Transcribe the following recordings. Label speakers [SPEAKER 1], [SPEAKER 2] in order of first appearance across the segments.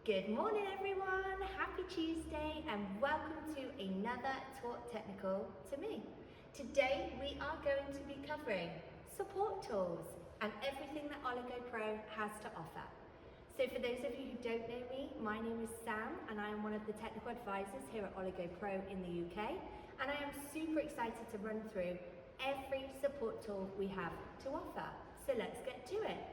[SPEAKER 1] Good morning everyone, happy Tuesday and welcome to another Talk Technical to me. Today we are going to be covering support tools and everything that OLIGO Pro has to offer. So for those of you who don't know me, my name is Sam and I am one of the technical advisors here at OLIGO Pro in the UK, and I am super excited to run through every support tool we have to offer. So let's get to it.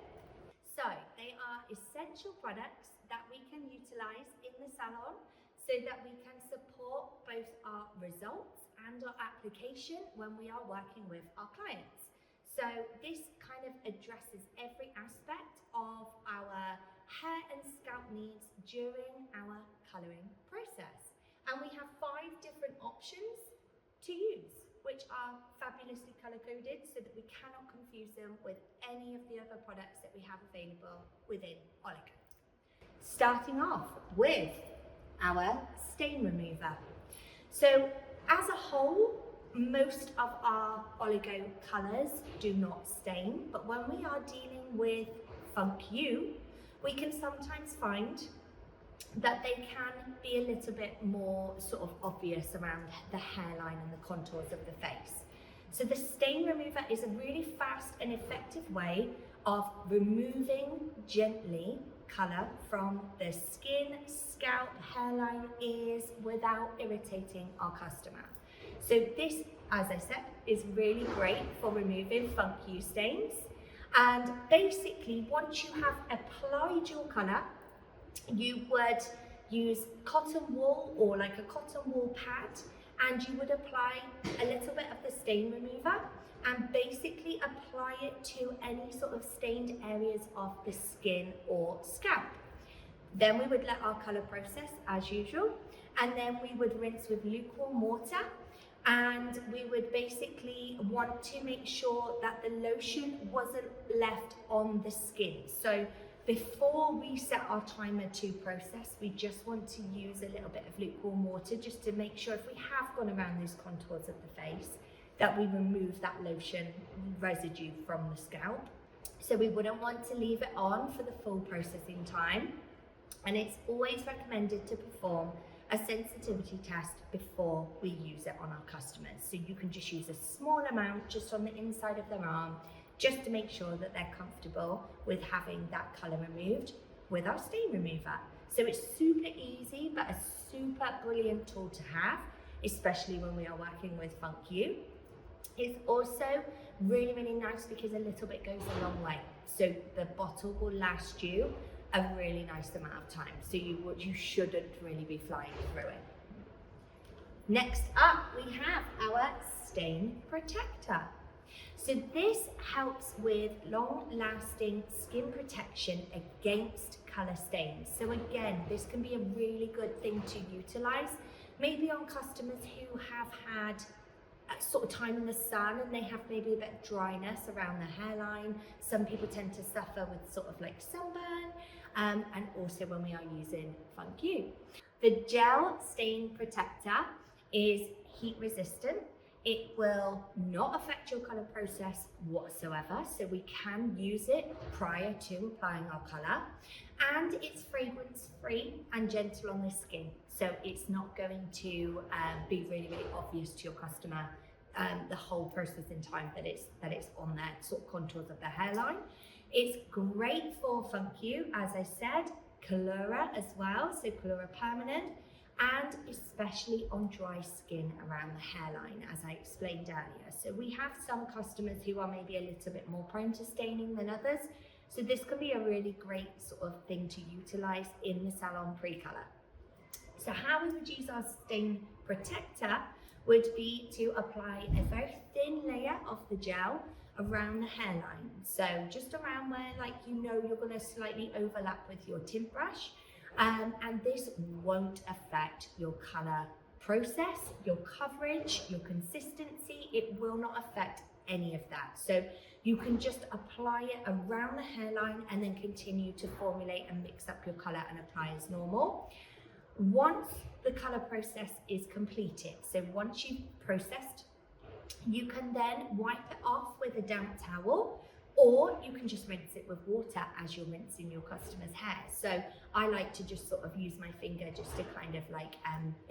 [SPEAKER 1] So they are essential products that we can utilize in the salon so that we can support both our results and our application when we are working with our clients. So this kind of addresses every aspect of our hair and scalp needs during our colouring process. And we have 5 different options to use, which are fabulously color coded so that we cannot confuse them with any of the other products that we have available within OLIGO. Starting off with our stain remover. So as a whole, most of our OLIGO colors do not stain, but when we are dealing with Funk You, we can sometimes find that they can be a little bit more sort of obvious around the hairline and the contours of the face. So the stain remover is a really fast and effective way of removing gently colour from the skin, scalp, hairline, ears without irritating our customer. So this, as I said, is really great for removing Funk You stains. And basically, once you have applied your colour, you would use cotton wool or like a cotton wool pad, and you would apply a little bit of the stain remover and basically apply it to any sort of stained areas of the skin or scalp. Then we would let our colour process as usual, and then we would rinse with lukewarm water, and we would basically want to make sure that the lotion wasn't left on the skin. So before we set our timer to process, we just want to use a little bit of lukewarm water just to make sure if we have gone around those contours of the face, that we remove that lotion residue from the scalp. So we wouldn't want to leave it on for the full processing time. And it's always recommended to perform a sensitivity test before we use it on our customers. So you can just use a small amount just on the inside of their arm, just to make sure that they're comfortable with having that colour removed with our stain remover. So it's super easy, but a super brilliant tool to have, especially when we are working with Funk You. It's also really, really nice because a little bit goes a long way. So the bottle will last you a really nice amount of time. So you shouldn't really be flying through it. Next up, we have our stain protector. So this helps with long-lasting skin protection against colour stains. So again, this can be a really good thing to utilise, maybe on customers who have had sort of time in the sun and they have maybe a bit of dryness around the hairline. Some people tend to suffer with sort of like sunburn, and also when we are using Funk You. The gel stain protector is heat resistant. It will not affect your colour process whatsoever, so we can use it prior to applying our colour. And it's fragrance free and gentle on the skin, so it's not going to be really, really obvious to your customer the whole processing time that it's on their sort of contours of their hairline. It's great for Funk You, as I said, Colora as well, so Colora Permanent, and especially on dry skin around the hairline, as I explained earlier. So we have some customers who are maybe a little bit more prone to staining than others, so this can be a really great sort of thing to utilize in the salon pre-color. So how we would use our stain protector would be to apply a very thin layer of the gel around the hairline. So just around where, like, you know, you're going to slightly overlap with your tint brush. And this won't affect your colour process, your coverage, your consistency. It will not affect any of that. So you can just apply it around the hairline and then continue to formulate and mix up your colour and apply as normal. Once the colour process is completed, so once you've processed, you can then wipe it off with a damp towel, Or you can just rinse it with water as you're rinsing your customer's hair. So I like to just sort of use my finger just to kind of like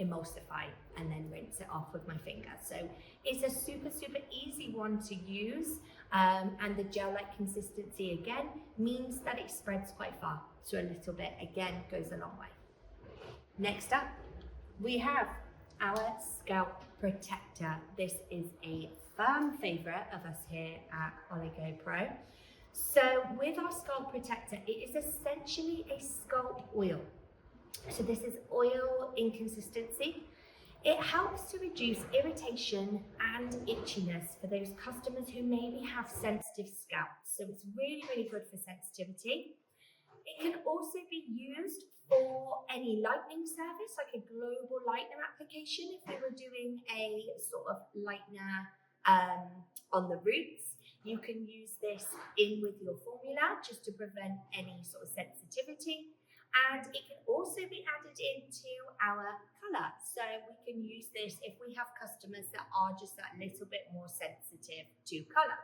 [SPEAKER 1] emulsify and then rinse it off with my finger. So it's a super, super easy one to use. And the gel-like consistency again means that it spreads quite far. So a little bit again goes a long way. Next up, we have our scalp protector. This is a firm favorite of us here at OLIGO Pro. So with our scalp protector, it is essentially a scalp oil. So this is oil inconsistency. It helps to reduce irritation and itchiness for those customers who maybe have sensitive scalps. So it's really, really good for sensitivity. It can also be used for any lightening service, like a global lightener application. If we were doing a sort of lightener on the roots, you can use this in with your formula just to prevent any sort of sensitivity. And it can also be added into our colour. So we can use this if we have customers that are just that little bit more sensitive to colour.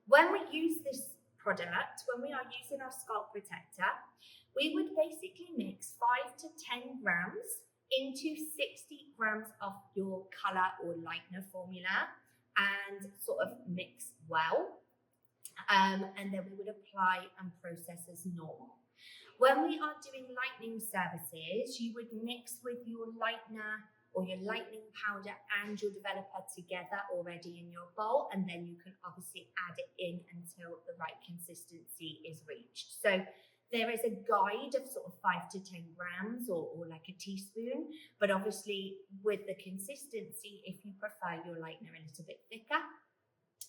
[SPEAKER 1] When we use this product, when we are using our scalp protector, we would basically mix 5 to 10 grams into 60 grams of your colour or lightener formula and sort of mix well. And then we would apply and process as normal. When we are doing lightening services, you would mix with your lightener or your lightening powder and your developer together already in your bowl, and then you can obviously add it in until the right consistency is reached. So there is a guide of sort of 5 to 10 grams or like a teaspoon, but obviously with the consistency, if you prefer your lightener a little bit thicker,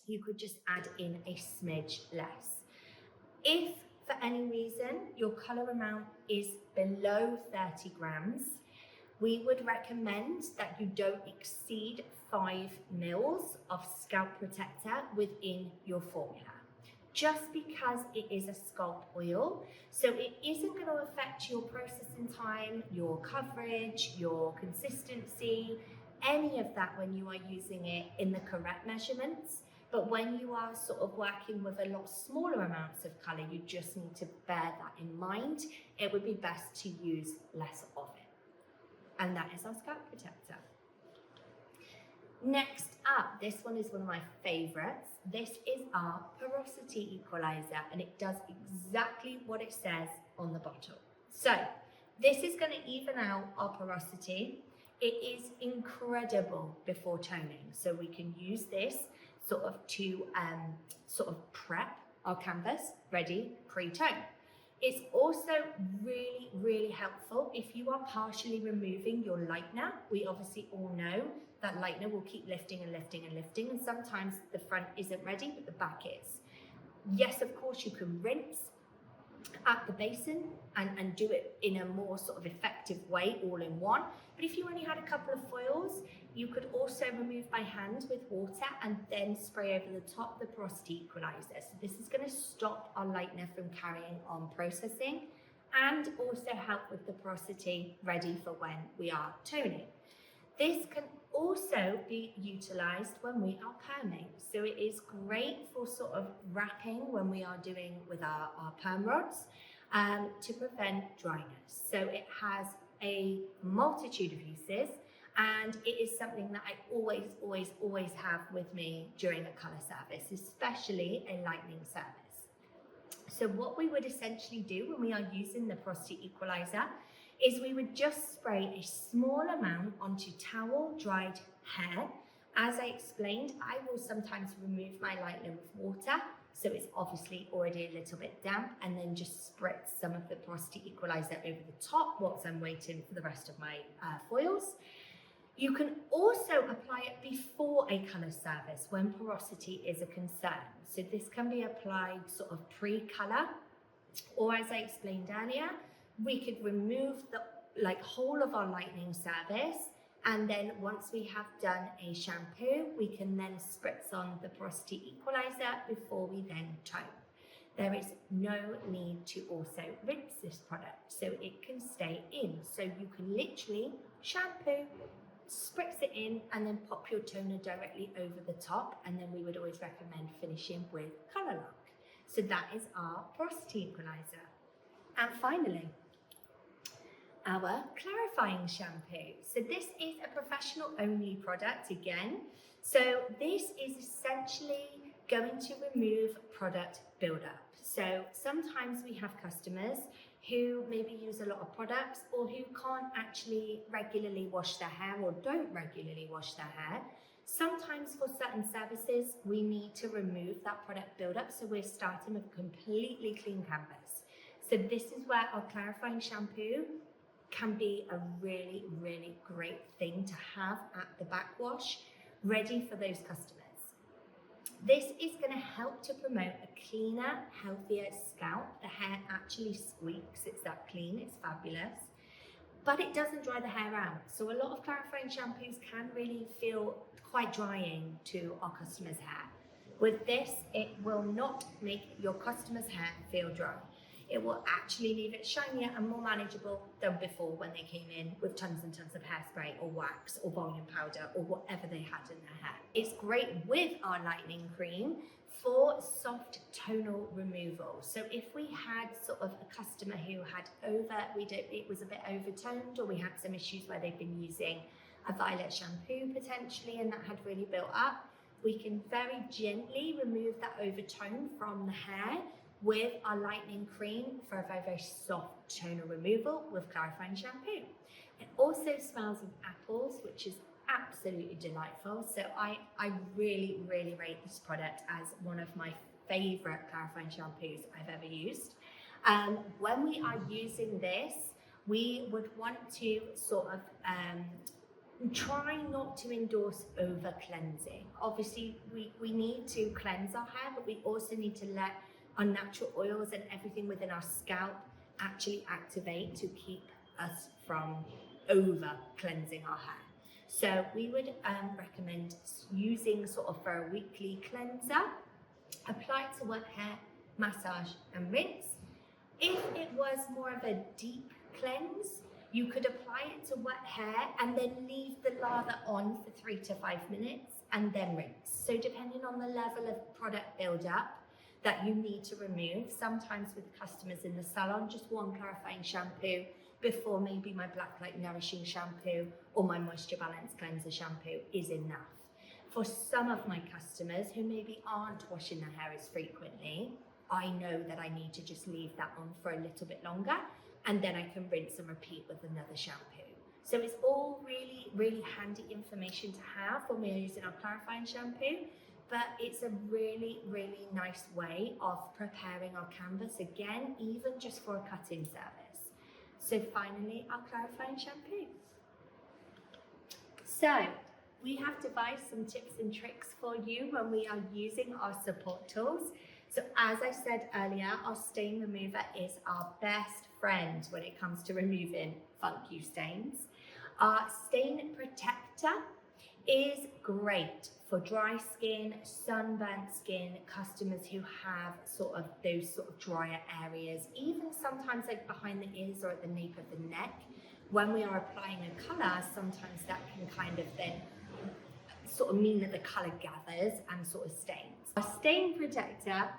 [SPEAKER 1] you could just add in a smidge less. If for any reason your colour amount is below 30 grams, we would recommend that you don't exceed 5 mils of scalp protector within your formula, just because it is a scalp oil. So it isn't going to affect your processing time, your coverage, your consistency, any of that when you are using it in the correct measurements. But when you are sort of working with a lot smaller amounts of colour, you just need to bear that in mind. It would be best to use less of it. And that is our scalp protector. Next up, this one is one of my favourites. This is our porosity equalizer, and it does exactly what it says on the bottle. So this is going to even out our porosity. It is incredible before toning. So we can use this sort of to sort of prep our canvas ready pre-tone. It's also really, really helpful if you are partially removing your lightener. We obviously all know that lightener will keep lifting and lifting and lifting, and sometimes the front isn't ready, but the back is. Yes, of course, you can rinse at the basin and do it in a more sort of effective way all in one. But if you only had a couple of foils, you could also remove by hand with water and then spray over the top the porosity equalizer. So this is going to stop our lightener from carrying on processing and also help with the porosity ready for when we are toning. This can also be utilised when we are perming. So it is great for sort of wrapping when we are doing with our perm rods to prevent dryness. So it has a multitude of uses, and it is something that I always have with me during a colour service, especially a lightening service. So what we would essentially do when we are using the porosity equalizer is we would just spray a small amount onto towel dried hair. As I explained, I will sometimes remove my lightener with water, so it's obviously already a little bit damp, and then just spritz some of the porosity equalizer over the top whilst I'm waiting for the rest of my foils. You can also apply it before a colour service when porosity is a concern. So this can be applied sort of pre-colour, or as I explained earlier, we could remove the whole of our lightening service, and then once we have done a shampoo, we can then spritz on the porosity equalizer before we then tone. There is no need to also rinse this product, so it can stay in. So you can literally shampoo, spritz it in and then pop your toner directly over the top, and then we would always recommend finishing with Colour Lock. So that is our porosity equalizer. And finally, our clarifying shampoo. So this is a professional only product again. So this is essentially going to remove product buildup. So sometimes we have customers who maybe use a lot of products or who can't actually regularly wash their hair or don't regularly wash their hair. Sometimes for certain services, we need to remove that product buildup. So we're starting with a completely clean canvas. So this is where our clarifying shampoo can be a really, really great thing to have at the backwash, ready for those customers. This is going to help to promote a cleaner, healthier scalp. The hair actually squeaks, it's that clean, it's fabulous. But it doesn't dry the hair out. So a lot of clarifying shampoos can really feel quite drying to our customers' hair. With this, it will not make your customer's hair feel dry. It will actually leave it shinier and more manageable than before when they came in with tons and tons of hairspray or wax or volume powder or whatever they had in their hair. It's great with our lightening cream for soft tonal removal. So if we had sort of a customer who had it was a bit overtoned, or we had some issues where they've been using a violet shampoo potentially and that had really built up, we can very gently remove that overtone from the hair with our lightening cream for a very, very soft tonal removal with clarifying shampoo. It also smells of apples, which is absolutely delightful. So I really, really rate this product as one of my favorite clarifying shampoos I've ever used. When we are using this, we would want to sort of try not to endorse over cleansing. Obviously, we need to cleanse our hair, but we also need to let our natural oils and everything within our scalp actually activate to keep us from over cleansing our hair. So we would recommend using sort of for a weekly cleanser, apply it to wet hair, massage and rinse. If it was more of a deep cleanse, you could apply it to wet hair and then leave the lather on for 3 to 5 minutes and then rinse. So depending on the level of product buildup that you need to remove, sometimes with customers in the salon, just one clarifying shampoo before maybe my Black Light Nourishing shampoo or my Moisture Balance Cleanser shampoo is enough. For some of my customers who maybe aren't washing their hair as frequently, I know that I need to just leave that on for a little bit longer, and then I can rinse and repeat with another shampoo. So it's all really, really handy information to have when we're using our clarifying shampoo, but it's a really, really nice way of preparing our canvas, again, even just for a cutting service. So finally, our clarifying shampoo. So we have devised some tips and tricks for you when we are using our support tools. So as I said earlier, our stain remover is our best friend when it comes to removing funky stains. Our stain protector is great for dry skin, sunburnt skin, customers who have sort of those sort of drier areas, even sometimes like behind the ears or at the nape of the neck. When we are applying a colour, sometimes that can kind of then sort of mean that the colour gathers and sort of stains. Our stain protector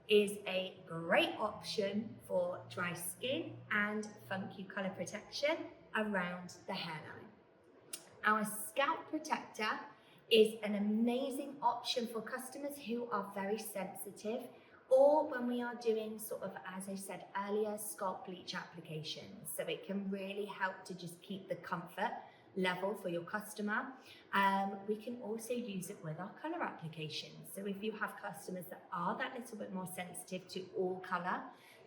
[SPEAKER 1] is a great option for dry skin and funky colour protection around the hairline. Our scalp protector is an amazing option for customers who are very sensitive, or when we are doing sort of, as I said earlier, scalp bleach applications. So it can really help to just keep the comfort level for your customer. We can also use it with our colour applications. So if you have customers that are that little bit more sensitive to all colour,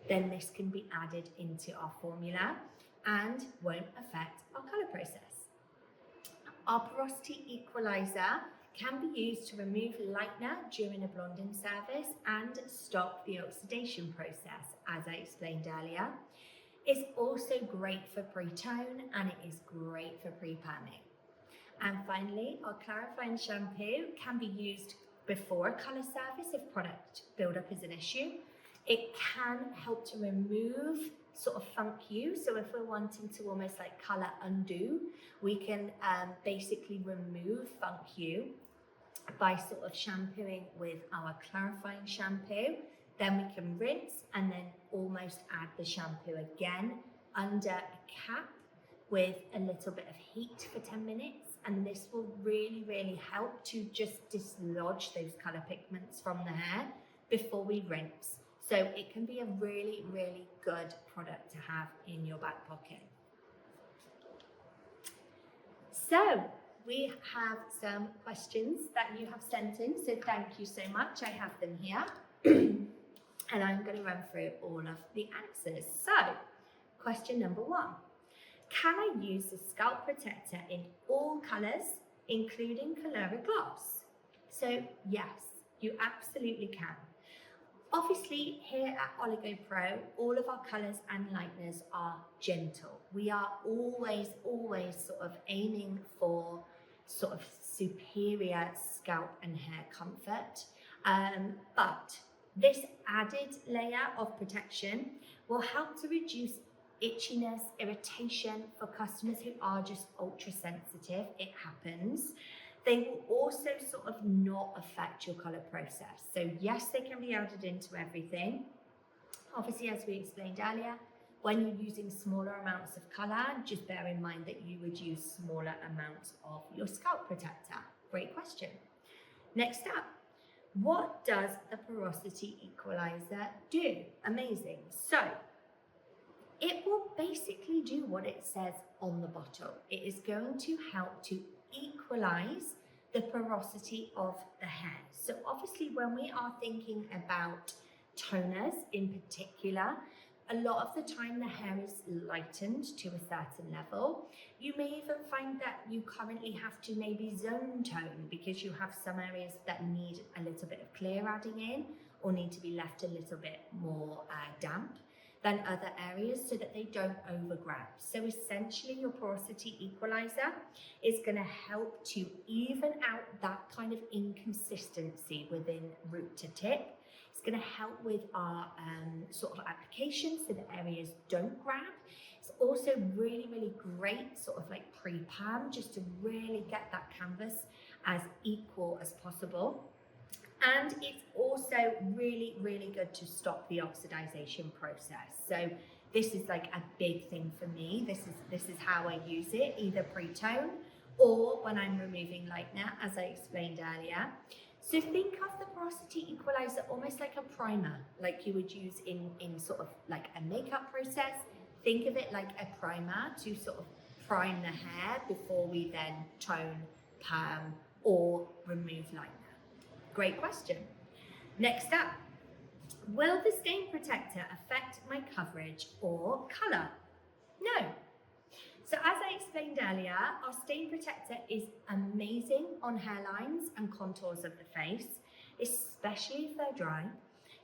[SPEAKER 1] then this can be added into our formula and won't affect our colour process. Our porosity equalizer can be used to remove lightener during a blonding service and stop the oxidation process, as I explained earlier. It's also great for pre-tone and it is great for pre-perming. And finally, our clarifying shampoo can be used before a colour service if product buildup is an issue. It can help to remove sort of funk hue. So if we're wanting to almost like color undo, we can basically remove funk hue by sort of shampooing with our clarifying shampoo. Then we can rinse and then almost add the shampoo again under a cap with a little bit of heat for 10 minutes. And this will really, really help to just dislodge those color pigments from the hair before we rinse. So it can be a really, really good product to have in your back pocket. So we have some questions that you have sent in, so thank you so much. I have them here. And I'm going to run through all of the answers. So, question number 1. Can I use the scalp protector in all colours, including Colora Gloss? So, yes, you absolutely can. Obviously, here at OLIGO Pro, all of our colours and lightness are gentle. We are always sort of aiming for sort of superior scalp and hair comfort. But this added layer of protection will help to reduce itchiness, irritation for customers who are just ultra sensitive. It happens. They will also sort of not affect your colour process. So yes, they can be added into everything. Obviously, as we explained earlier, when you're using smaller amounts of colour, just bear in mind that you would use smaller amounts of your scalp protector. Great question. Next up, what does the porosity equalizer do? Amazing. So it will basically do what it says on the bottle. It is going to help to equalize the porosity of the hair. So obviously when we are thinking about toners in particular, a lot of the time the hair is lightened to a certain level. You may even find that you currently have to maybe zone tone because you have some areas that need a little bit of clear adding in or need to be left a little bit more damp than other areas so that they don't overgrab. So essentially your porosity equalizer is going to help to even out that kind of inconsistency within root to tip. It's going to help with our sort of application so that areas don't grab. It's also really, really great sort of like pre-perm just to really get that canvas as equal as possible. And it's also really, really good to stop the oxidization process. So this is like a big thing for me. This is how I use it, either pre-tone or when I'm removing lightener, as I explained earlier. So think of the porosity equalizer almost like a primer, like you would use in sort of like a makeup process. Think of it like a primer to sort of prime the hair before we then tone, perm, or remove lightener. Great question. Next up, will the stain protector affect my coverage or colour? No. So as I explained earlier, our stain protector is amazing on hairlines and contours of the face, especially if they're dry,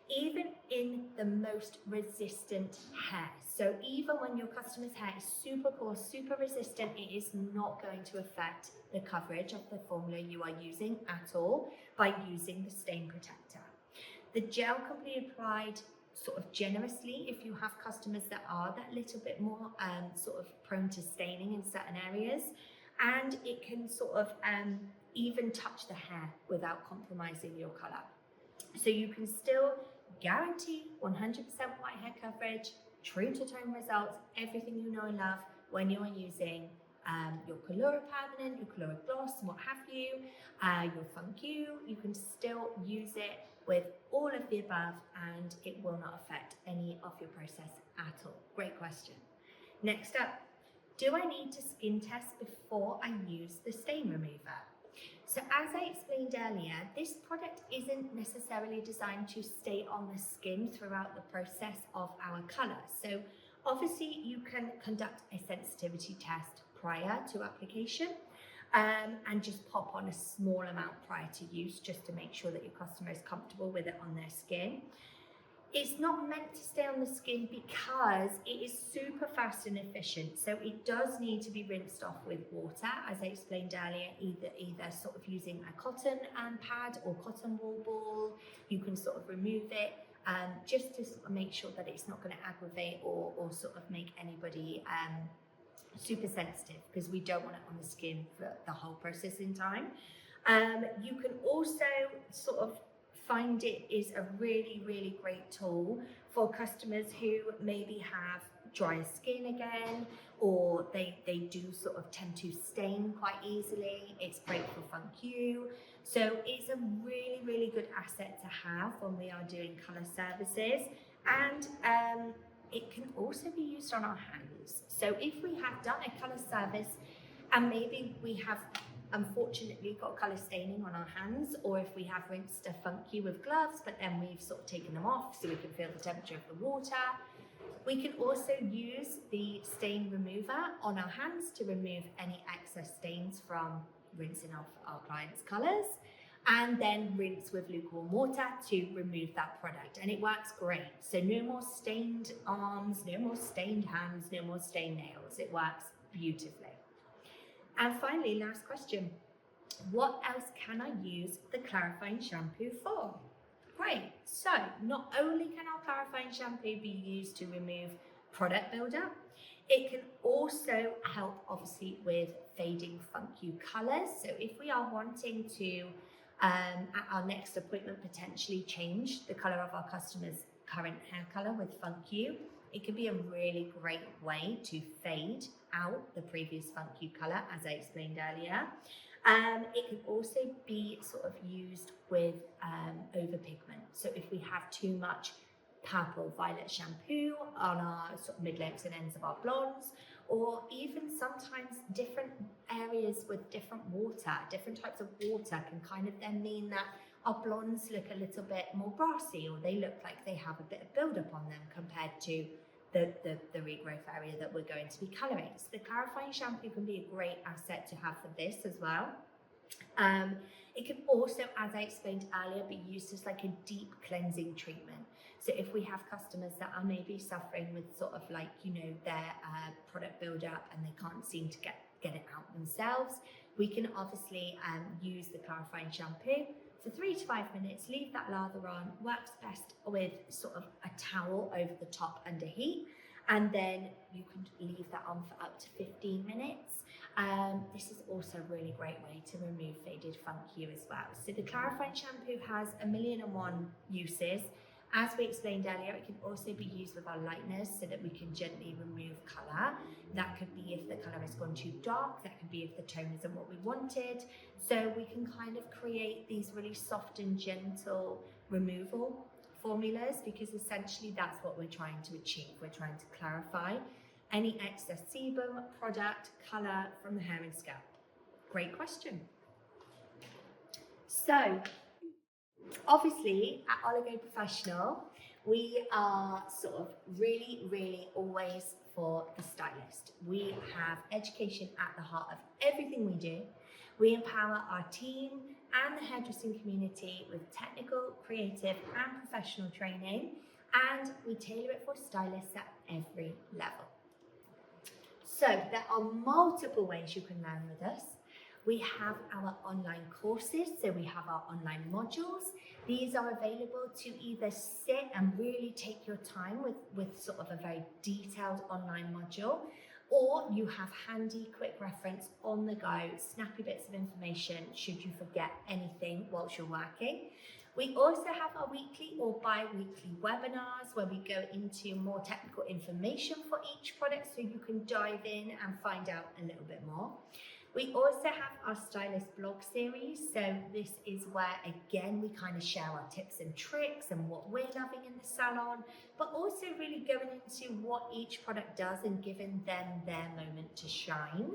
[SPEAKER 1] even in the most resistant hair. So even when your customer's hair is super coarse, super resistant, it is not going to affect the coverage of the formula you are using at all by using the stain protector. The gel can be applied sort of generously if you have customers that are that little bit more sort of prone to staining in certain areas, and it can sort of even touch the hair without compromising your colour. So you can still guarantee 100% white hair coverage, true to tone results, everything you know and love when you're using your Colora permanent, your Colora gloss, what have you, your funk you can still use it with all of the above and it will not affect any of your process at all. Great question. Next up, do I need to skin test before I use the stain remover? So as I explained earlier, this product isn't necessarily designed to stay on the skin throughout the process of our colour. So obviously you can conduct a sensitivity test prior to application and just pop on a small amount prior to use just to make sure that your customer is comfortable with it on their skin. It's not meant to stay on the skin because it is super fast and efficient. So it does need to be rinsed off with water, as I explained earlier, either sort of using a cotton pad or cotton wool ball. You can sort of remove it just to sort of make sure that it's not going to aggravate or sort of make anybody super sensitive, because we don't want it on the skin for the whole processing time. You can also sort of find it is a really, really great tool for customers who maybe have drier skin again, or they do sort of tend to stain quite easily. It's great for Funk You. So it's a really, really good asset to have when we are doing colour services. And it can also be used on our hands. So if we have done a colour service and maybe we have unfortunately got colour staining on our hands, or if we have rinsed a Funk You with gloves but then we've sort of taken them off so we can feel the temperature of the water, we can also use the stain remover on our hands to remove any excess stains from rinsing off our clients' colours, and then rinse with lukewarm water to remove that product. And it works great. So no more stained arms, no more stained hands, no more stained nails. It works beautifully. And finally, last question. What else can I use the clarifying shampoo for? Great. So not only can our clarifying shampoo be used to remove product buildup, it can also help obviously with fading Funk You colours. So if we are wanting to at our next appointment potentially change the colour of our customer's current hair colour with Funk You, it can be a really great way to fade out the previous Funk You colour, as I explained earlier. It can also be sort of used with overpigment. So if we have too much purple violet shampoo on our sort of mid-lengths and ends of our blondes, or even sometimes different areas with different water, different types of water can kind of then mean that our blondes look a little bit more brassy, or they look like they have a bit of build-up on them compared to the regrowth area that we're going to be colouring. So the clarifying shampoo can be a great asset to have for this as well. It can also, as I explained earlier, be used as like a deep cleansing treatment. So if we have customers that are maybe suffering with sort of like, you know, their product build-up and they can't seem to get it out themselves, we can obviously use the clarifying shampoo for 3 to 5 minutes, leave that lather on. Works best with sort of a towel over the top under heat, and then you can leave that on for up to 15 minutes. This is also a really great way to remove faded Funk You as well. So the clarifying shampoo has 1,000,001 uses. As we explained earlier, it can also be used with our lighteners so that we can gently remove colour. That could be if the colour has gone too dark, that could be if the tone isn't what we wanted. So we can kind of create these really soft and gentle removal formulas, because essentially that's what we're trying to achieve. We're trying to clarify any excess sebum, product, colour from the hair and scalp. Great question. So, obviously, at OLIGO Professional, we are sort of really, really always for the stylist. We have education at the heart of everything we do. We empower our team and the hairdressing community with technical, creative, and professional training, and we tailor it for stylists at every level. So there are multiple ways you can learn with us. We have our online courses, so we have our online modules. These are available to either sit and really take your time with sort of a very detailed online module, or you have handy, quick reference on the go, snappy bits of information should you forget anything whilst you're working. We also have our weekly or bi-weekly webinars where we go into more technical information for each product so you can dive in and find out a little bit more. We also have our stylist blog series, so this is where again we kind of share our tips and tricks and what we're loving in the salon, but also really going into what each product does and giving them their moment to shine.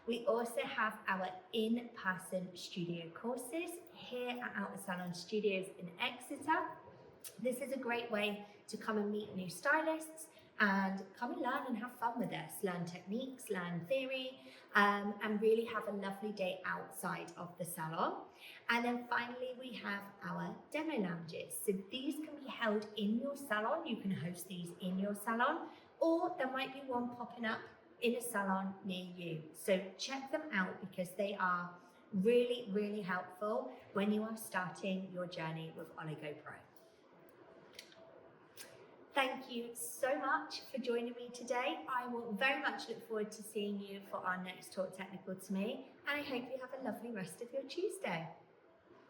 [SPEAKER 1] We also have our in-person studio courses here at Outer Salon Studios in Exeter. This is a great way to come and meet new stylists and come and learn and have fun with us, learn techniques, learn theory, and really have a lovely day outside of the salon. And then finally, we have our demo lounges. So these can be held in your salon. You can host these in your salon, or there might be one popping up in a salon near you. So check them out because they are really, really helpful when you are starting your journey with OLIGO Pro. Thank you so much for joining me today. I will very much look forward to seeing you for our next Talk Technical to Me, and I hope you have a lovely rest of your Tuesday.